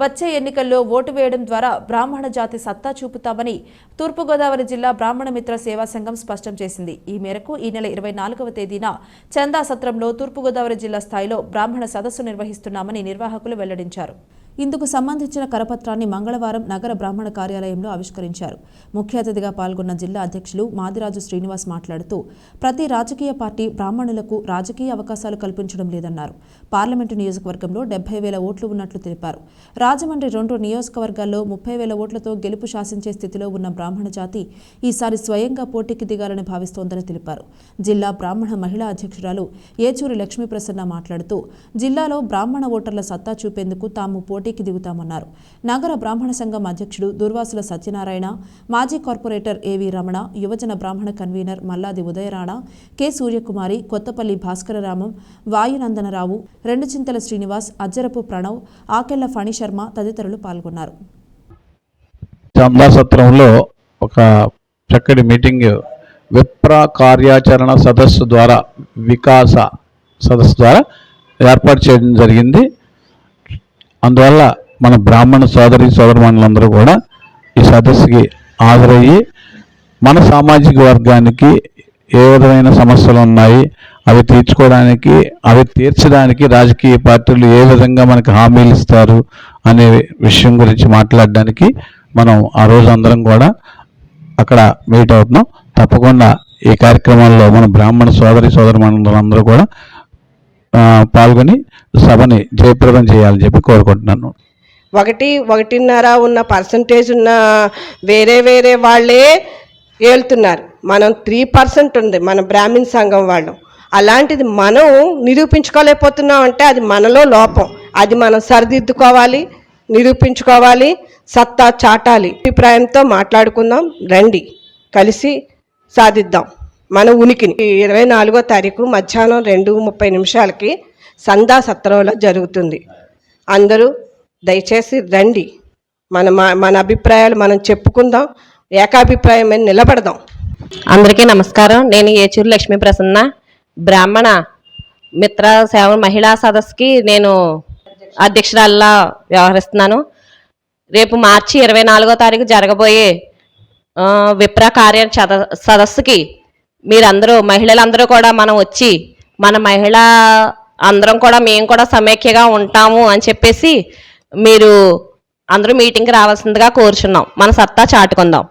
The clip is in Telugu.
వచ్చే ఎన్నికల్లో ఓటు వేయడం ద్వారా బ్రాహ్మణ జాతి సత్తా చూపుతామని తూర్పుగోదావరి జిల్లా బ్రాహ్మణ మిత్ర సేవా సంఘం స్పష్టం చేసింది. ఈ మేరకు ఈ నెల 24వ తేదీన చందా సత్రంలో తూర్పుగోదావరి జిల్లా స్థాయిలో బ్రాహ్మణ సదస్సు నిర్వహిస్తున్నామని నిర్వాహకులు వెల్లడించారు. ఇందుకు సంబంధించిన కరపత్రాన్ని మంగళవారం నగర బ్రాహ్మణ కార్యాలయంలో ఆవిష్కరించారు. ముఖ్య అతిథిగా పాల్గొన్న జిల్లా అధ్యక్షులు మాదిరాజు శ్రీనివాస్ మాట్లాడుతూ ప్రతి రాజకీయ పార్టీ బ్రాహ్మణులకు రాజకీయ అవకాశాలు కల్పించడం లేదన్నారు. పార్లమెంటు నియోజకవర్గంలో 70,000 ఓట్లు ఉన్నట్లు తెలిపారు. రాజమండ్రి 2 నియోజకవర్గాల్లో 30,000 ఓట్లతో గెలుపు శాసించే స్థితిలో ఉన్న బ్రాహ్మణ జాతి ఈసారి స్వయంగా పోటీకి దిగాలని భావిస్తోందని తెలిపారు. జిల్లా బ్రాహ్మణ మహిళా అధ్యక్షురాలు ఏచూరి లక్ష్మీప్రసన్న మాట్లాడుతూ జిల్లాలో బ్రాహ్మణ ఓటర్ల సత్తా చూపేందుకు తాము పోటీకి దిగుతామన్నారు. నగర బ్రాహ్మణ సంఘం అధ్యక్షుడు దుర్వాసుల సత్యనారాయణ, మాజీ కార్పొరేటర్ ఏవి రమణ, యువజన బ్రాహ్మణ కన్వీనర్ మల్లాది ఉదయరాణ, కె సూర్యకుమారి, కొత్తపల్లి భాస్కరరామం, వాయునందనరావు, రెండుచింతల శ్రీనివాస్, అజ్జరపు ప్రణవ్, ఆకెళ్ల ఫణిశర్మ తదితరులు పాల్గొన్నారు. చందా సత్రంలో ఒక చక్కటి మీటింగ్ విప్ర కార్యాచరణ సదస్సు ద్వారా వికాస సదస్సు ద్వారా ఏర్పాటు చేయడం జరిగింది. అందువల్ల మన బ్రాహ్మణ సోదరమణులందరూ కూడా ఈ సదస్సుకి హాజరయ్యి మన సామాజిక వర్గానికి ఏ విధమైన సమస్యలు ఉన్నాయి, అవి తీర్చడానికి రాజకీయ పార్టీలు ఏ విధంగా మనకి హామీలు ఇస్తారు అనే విషయం గురించి మాట్లాడడానికి మనం ఆ రోజు అందరం కూడా అక్కడ మీట్ అవుతున్నాం. తప్పకుండా ఈ కార్యక్రమాల్లో మన బ్రాహ్మణ సోదరమణులందరూ కూడా పాల్గొని సభని జయప్రదం చేయాలని చెప్పి కోరుకుంటున్నాను. 1.5 ఉన్న పర్సంటేజ్ ఉన్న వేరే వాళ్ళే ఏళ్తున్నారు. మనం 3% ఉంది మన బ్రాహ్మణ సంఘం వాళ్ళు. అలాంటిది మనం నిరూపించుకోలేకపోతున్నాం అంటే అది మనలో లోపం. అది మనం సరిదిద్దుకోవాలి, నిరూపించుకోవాలి, సత్తా చాటాలి. అభిప్రాయంతో మాట్లాడుకుందాం, రండి కలిసి సాధిద్దాం మన ఉనికిని. 24వ తారీఖు మధ్యాహ్నం 2:30 సందా సత్రంలో జరుగుతుంది. అందరూ దయచేసి రండి. మన అభిప్రాయాలు మనం చెప్పుకుందాం, ఏకాభిప్రాయం అని నిలబడదాం. అందరికీ నమస్కారం. నేను ఏచూరి లక్ష్మీప్రసన్న, బ్రాహ్మణ మిత్ర సేవ మహిళా సదస్సుకి నేను అధ్యక్షురాలిలా వ్యవహరిస్తున్నాను. రేపు మార్చి 24వ తారీఖు జరగబోయే విప్ర కార్య సదస్సుకి మీరందరూ మహిళలందరూ కూడా మనం వచ్చి మన మహిళా అందరం కూడా మేము కూడా సమైక్యగా ఉంటాము అని చెప్పేసి మీరు అందరూ మీటింగ్కి రావాల్సిందిగా కోరుచున్నాం. మన సత్తా చాటుకుందాం.